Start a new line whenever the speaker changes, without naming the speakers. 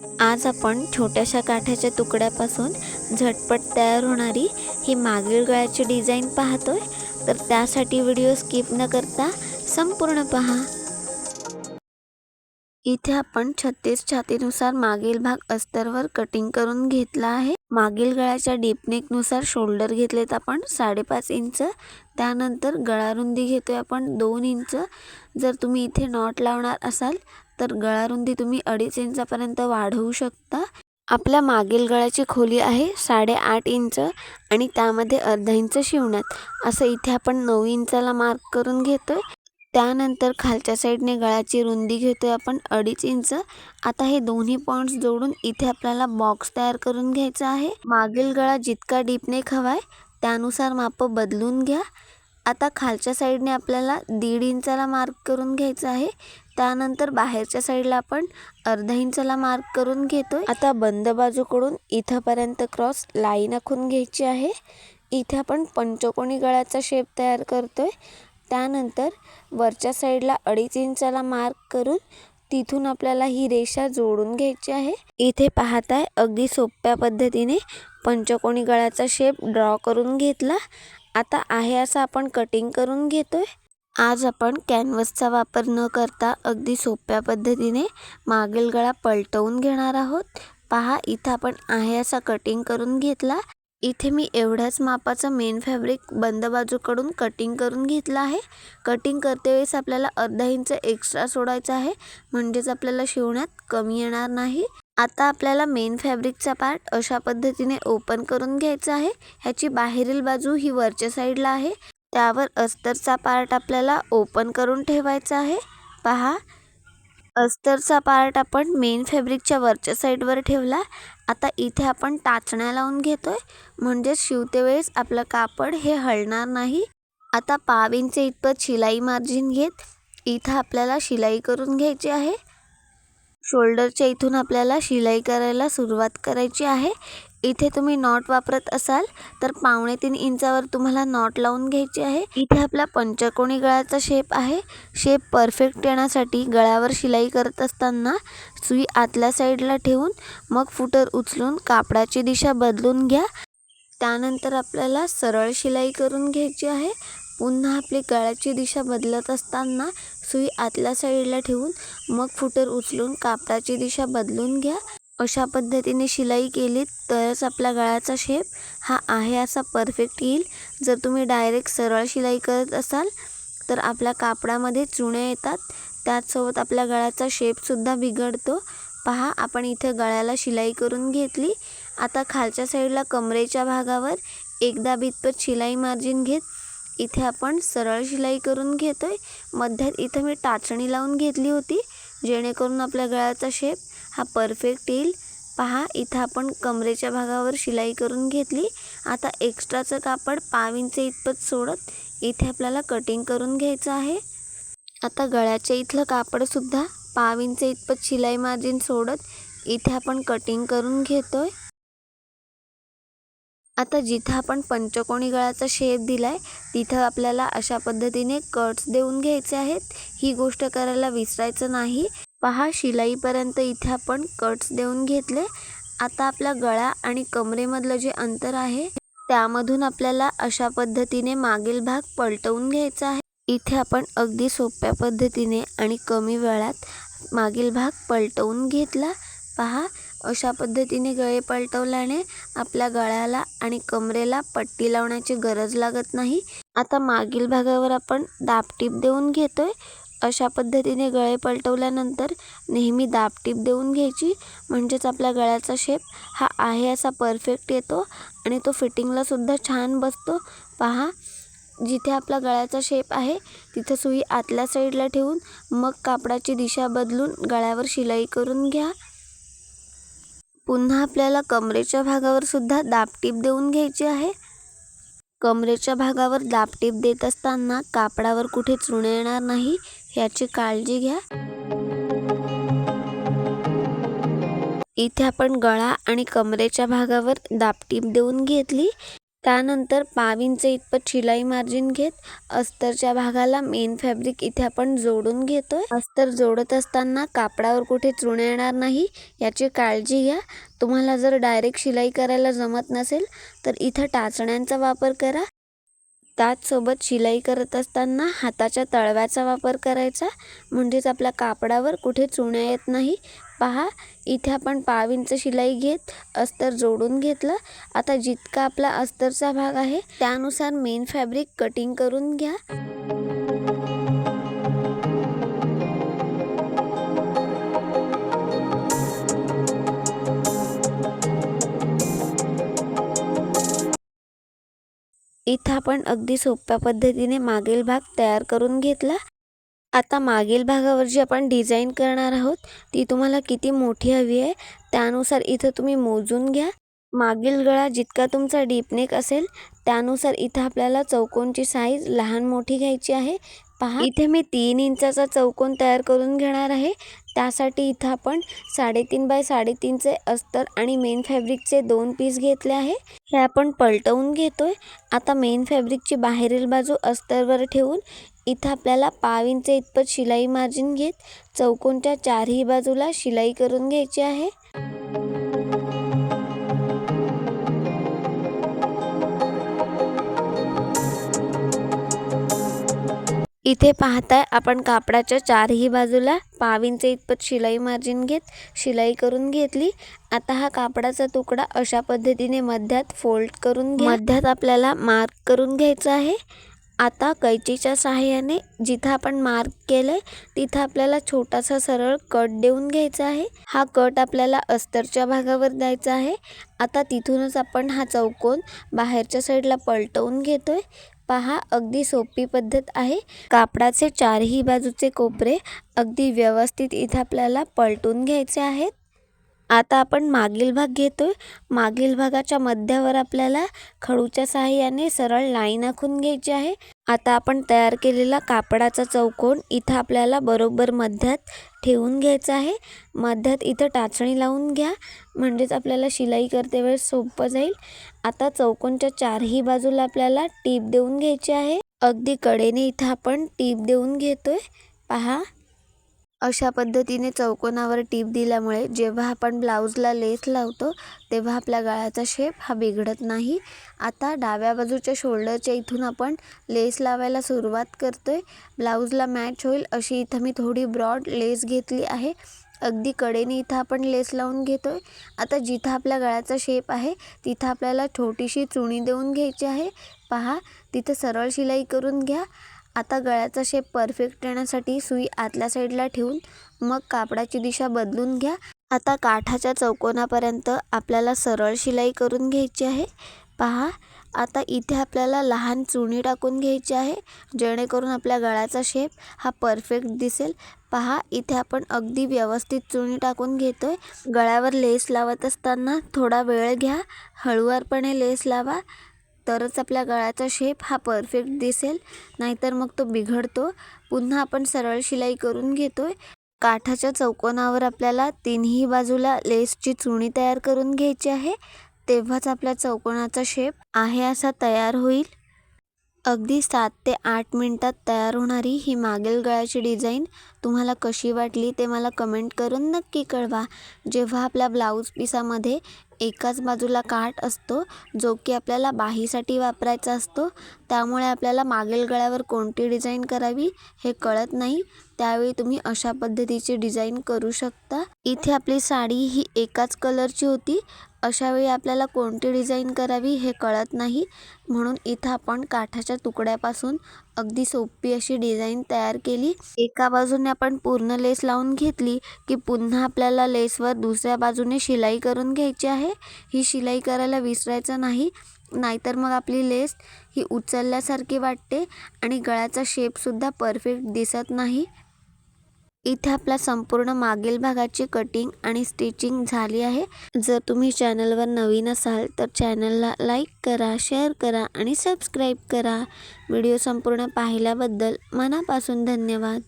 आज आपण छोट्याशा काठाच्या तुकड्यापासून झटपट तयार होणारी ही मागील गळ्याची डिझाईन पाहतोय, तर त्यासाठी व्हिडिओ स्किप न करता संपूर्ण पहा। इथे आपण 36 छातीनुसार मागील भाग अस्तरवर कटिंग करून घेतला आहे। मागील गळ्याच्या डीप नेक नुसार शोल्डर घेतलेत आपण 5.5 इंच, त्यानंतर गळा रुंदी घेतोय आपण 2 इंच। जर तुम्ही इथे नॉट लावणार असाल तर गळा रुंदी तुम्ही 2.5 इंचापर्यंत वाढवू शकता। आपल्या मागील गळ्याची खोली आहे 8.5 इंच आणि त्यामध्ये अर्धा इंच शिवण्यात, असं इथे आपण 9 इंचाला मार्क करून घेतोय। त्यानंतर खालच्या साईडने गळ्याची रुंदी घेतोय आपण 2.5 इंच। आता हे दोन्ही पॉइंट्स जोडून इथे आपल्याला बॉक्स तयार करून घ्यायचा आहे। मागील गळा जितका डीप नेक हवाय त्यानुसार माप बदलून घ्या। आता खालच्या साईडने आपल्याला 1.5 इंचाला मार्क करून घ्यायचं आहे। त्यानंतर बाहेरच्या साईडला आपण अर्धा इंचाला मार्क करून घेतोय। आता बंद बाजूकडून इथपर्यंत क्रॉस लाईन आखून घ्यायची आहे। इथे आपण पंचकोनी गळ्याचा शेप तयार करतोय। त्यानंतर वरच्या साईडला 2.5 इंचाला मार्क करून तिथून आपल्याला ही रेषा जोडून घ्यायची आहे। इथे पाहताय अगदी सोप्या पद्धतीने पंचकोनी गळ्याचा शेप ड्रॉ करून घेतला। आता आहे असं आपण कटिंग करून घेतोय। आज आपण कॅनव्हसचा वापर न करता अगदी सोप्या पद्धतीने मागील गळा पलटवून घेणार आहोत। पहा इथे आपण आहे असा कटिंग करून घेतला। इथे मी एवढ्याच मापाचं मेन फॅब्रिक बंद बाजूकडून कटिंग करून घेतलं आहे। कटिंग करते वेळेस आपल्याला अर्धा इंच एक्स्ट्रा सोडायचा आहे, म्हणजेच आपल्याला शिवण्यात कमी येणार नाही। आता आपल्याला मेन फॅब्रिकचा पार्ट अशा पद्धतीने ओपन करून घ्यायचा आहे। ह्याची बाहेरील बाजू ही वरच्या साईडला आहे, त्यावर अस्तरचा पार्ट आपल्याला ओपन करून ठेवायचा आहे। पहा अस्तरचा पार्ट आपण मेन फॅब्रिकच्या वरच्या साईडवर ठेवला। आता इथे आपण टाचण्या लावून घेतोय, म्हणजे शिवते वेळेस आपलं कापड हे हलणार नाही। आता 1.5 इंच इतपत शिलाई मार्जिन घेत इथं आपल्याला शिलाई करून घ्यायची आहे। शोल्डरच्या इथून आपल्याला शिलाई करायला सुरुवात करायची आहे। इथे तुम्ही नॉट वापरत असाल तर 3.25 इंचावर तुम्हाला नॉट लावून घ्यायची आहे। इथे आपला पंचकोनी गळ्याचा शेप आहे। शेप परफेक्ट येण्यासाठी गळ्यावर शिलाई करत असताना सुई आतल्या साईडला ठेवून मग फुटर उचलून कापडाची दिशा बदलून घ्या। त्यानंतर आपल्याला सरळ शिलाई करून घ्यायची आहे। पुन्हा आपली गळ्याची दिशा बदलत असताना सुई आतल्या साईडला ठेवून मग फुटर उचलून कापडाची दिशा बदलून घ्या। अशा पद्धतीने शिलाई केलीत तरच आपल्या गळ्याचा शेप हा आहे असा परफेक्ट येईल। जर तुम्ही डायरेक्ट सरळ शिलाई करत असाल तर आपल्या कापडामध्ये चुण्या येतात, त्याचसोबत आपल्या गळ्याचा शेपसुद्धा बिघडतो। पहा आपण इथे गळ्याला शिलाई करून घेतली। आता खालच्या साईडला कमरेच्या भागावर एकदा इतपत शिलाई मार्जिन घेत इथे आपण सरळ शिलाई करून घेतोय। मध्यात इथं मी टाचणी लावून घेतली होती, जेणेकरून आपल्या गळ्याचा शेप हा परफेक्ट येईल। पहा इथं आपण कमरेच्या भागावर शिलाई करून घेतली। आता एक्स्ट्राचं कापड 1.5 इंच इतपत सोडत इथे आपल्याला कटिंग करून घ्यायचं आहे। आता गळ्याच्या इथलं कापड सुद्धा 1.5 इंच इतपत शिलाई मार्जिन सोडत इथे आपण कटिंग करून घेतोय। आता जिथं आपण पंचकोनी गळ्याचा शेप दिलाय तिथं आपल्याला अशा पद्धतीने कट्स देऊन घ्यायचे आहेत। ही गोष्ट करायला विसरायचं नाही। पहा शिलाईपर्यंत इथे आपण कट्स देऊन घेतले। आता आपला गळा आणि कमरेमधलं जे अंतर आहे त्यामधून आपल्याला अशा पद्धतीने मागील भाग पलटवून घ्यायचा आहे। इथे आपण अगदी सोप्या पद्धतीने आणि कमी वेळात मागील भाग पलटवून घेतला। पहा अशा पद्धतीने गळे पलटवल्याने आपल्या गळ्याला आणि कमरेला पट्टी लावण्याची गरज लागत नाही। आता मागील भागावर आपण दाबटीप देऊन घेतोय। अशा पद्धतीने गळे पलटवल्यानंतर नेहमी दाबटीप देऊन घ्यायची, म्हणजेच आपल्या गळ्याचा शेप हा आहे असा परफेक्ट येतो आणि तो फिटिंगला सुद्धा छान बसतो। पहा जिथे आपला गळ्याचा शेप आहे तिथे सुई आतल्या साईडला ठेवून मग कापडाची दिशा बदलून गळ्यावर शिलाई करून घ्या। पुन्हा आपल्याला कमरेच्या भागावर सुद्धा दाबटीप देऊन घ्यायची आहे। कमरेच्या भागावर दाबटीप देत असताना कापडावर कुठे चुणे येणार नाही याची काळजी घ्या। इथे आपण गळा आणि कमरेच्या भागावर दाबटीप देऊन घेतली। त्यानंतर 5 इंच इतपत शिलाई मार्जिन घेत अस्तरच्या भागाला मेन फॅब्रिक इथे आपण जोडून घेतोय। अस्तर जोडत असताना कापडावर कुठे चुणे येणार नाही याची काळजी घ्या। तुम्हाला जर डायरेक्ट शिलाई करायला जमत नसेल तर इथं टाचण्यांचा वापर करा। त्याचसोबत शिलाई करत असताना हाताच्या तळव्याचा वापर करायचा, म्हणजेच आपल्या कापडावर कुठे चुण्या येत नाही। पहा, इथे आपण 5 इंच शिलाई घेत अस्तर जोडून घेतलं। आता जितका आपला अस्तरचा भाग आहे त्यानुसार मेन फॅब्रिक कटिंग करून घ्या। इथं आपण अगदी सोप्या पद्धतीने मागील भाग तयार करून घेतला। आता मागील भागावर जी आपण डिझाईन करणार आहोत ती तुम्हाला किती मोठी हवी आहे त्यानुसार इथं तुम्ही मोजून घ्या। मागील गळा जितका तुमचा डीप नेक असेल त्यानुसार इथं आपल्याला चौकोनची साईज लहान मोठी घ्यायची आहे। पहा, इथे मी 3 इंचाचा चौकोन तयार करून घेणार आहे। त्यासाठी इथं आपण 3.5 बाय 3.5 चे अस्तर आणि मेन फॅब्रिकचे 2 पीस घेतले आहे। हे आपण पलटवून घेतोय। आता मेन फॅब्रिकची बाहेरील बाजू अस्तरवर ठेवून इथं आपल्याला 5 इंच इतपत शिलाई मार्जिन घेत चौकोनच्या चारही बाजूला शिलाई करून घ्यायची आहे। इथे पाहताय आपण कापडाच्या चारही बाजूला 5 इंच इतपत शिलाई मार्जिन घेत शिलाई करून घेतली। आता हा कापडाचा तुकडा अशा पद्धतीने मध्यात फोल्ड करून घ्या। मध्यात आपल्याला मार्क करून घ्यायचा आहे। आता कैचीच्या सहाय्याने जिथं आपण मार्क केलंय तिथं आपल्याला छोटासा सरळ कट देऊन घ्यायचा आहे। हा कट आपल्याला अस्तरच्या भागावर द्यायचा आहे। आता तिथूनच आपण हा चौकोन बाहेरच्या साईडला पलटवून घेतोय। पहा, अगदी सोपी पद्धत आहे। कापडाचे चारही बाजूचे कोपरे अगदी व्यवस्थित इथे आपल्याला पलटून घ्यायचे आहेत। आता आपण मागील भाग घेतोय। मागील भागाच्या मध्यावर आपल्याला खडूच्या सहाय्याने सरळ लाईन आखून घ्यायची आहे। आता आपण तयार केलेला कापडाचा चौकोन इथं आपल्याला बरोबर मध्यात ठेवून घ्यायचा आहे। मध्यात इथं टाचणी लावून घ्या, म्हणजेच आपल्याला शिलाई करते वेळेस सोपं जाईल। आता चौकोनच्या चारही बाजूला आपल्याला टीप देऊन घ्यायची आहे। अगदी कडेने इथं आपण टीप देऊन घेतोय। पहा, अशा पद्धतीने चौकोनावर टीप दिल्यामुळे जेव्हा आपण ब्लाऊजला लेस लावतो तेव्हा आपल्या गळ्याचा शेप हा बिघडत नाही। आता डाव्या बाजूच्या शोल्डरच्या इथून आपण लेस लावायला सुरुवात करतोय। ब्लाऊजला मॅच होईल अशी इथं मी थोडी ब्रॉड लेस घेतली आहे। अगदी कडेने इथं आपण लेस लावून घेतोय। आता जिथं आपल्या गळ्याचा शेप आहे तिथं आपल्याला छोटीशी चुणी देऊन घ्यायची आहे। पहा, तिथं सरळ शिलाई करून घ्या। आता गळ्याचा शेप परफेक्ट येण्यासाठी सुई आतल्या साईडला ठेवून मग कापडाची दिशा बदलून घ्या। आता काठाच्या चौकोनापर्यंत आपल्याला सरळ शिलाई करून घ्यायची आहे। पहा, आता इथे आपल्याला लहान चुणी टाकून घ्यायची आहे, जेणेकरून आपल्या गळ्याचा शेप हा परफेक्ट दिसेल। पहा, इथे आपण अगदी व्यवस्थित चुणी टाकून घेतोय। गळ्यावर लेस लावत असताना थोडा वेळ घ्या, हळूवारपणे लेस लावा, तरच आपल्या गळ्याचा शेप हा परफेक्ट दिसेल, नाहीतर मग तो बिघडतो। पुन्हा आपण सरळ शिलाई करून घेतोय। काठाच्या चौकोनावर आपल्याला तिन्ही बाजूला लेसची चुणी तयार करून घ्यायची आहे, तेव्हाच आपल्या चौकोनाचा शेप आहे असा तयार होईल। अगदी 7 ते 8 मिनिटात तयार होणारी ही मागील गळ्याची डिझाईन तुम्हाला कशी वाटली ते मला कमेंट करून नक्की कळवा। जेव्हा आपल्या ब्लाऊज पिसामध्ये एकाच बाजूला काठ असतो जो की आपल्याला बाहीसाठी वापरायचा असतो, त्यामुळे आपल्याला मागील गळ्यावर कोणती डिझाईन करावी हे कळत नाही, त्यावेळी तुम्ही अशा पद्धतीची डिझाईन करू शकता। इथे आपली साडी ही एकाच कलरची होती, अशावेळी आपल्याला कोणती डिझाईन करावी हे कळत नाही, म्हणून इथं आपण काठाच्या तुकड्यापासून अगदी सोपी अशी डिझाईन तयार केली। एका बाजूने आपण पूर्ण लेस लावून घेतली की पुन्हा आपल्याला लेसवर दुसऱ्या बाजूने शिलाई करून घ्यायची आहे। ही शिलाई करायला विसरायचं नाही, नाहीतर मग आपली लेस ही उचलल्यासारखी वाटते आणि गळ्याचा शेपसुद्धा परफेक्ट दिसत नाही। इथे आपल्या संपूर्ण मागील भागाची कटिंग आणि स्टिचिंग झाली आहे। जर तुम्ही चॅनलवर नवीन असाल तर चॅनलला लाईक करा, शेअर करा आणि सबस्क्राईब करा। व्हिडिओ संपूर्ण पाहिल्याबद्दल मनापासून धन्यवाद।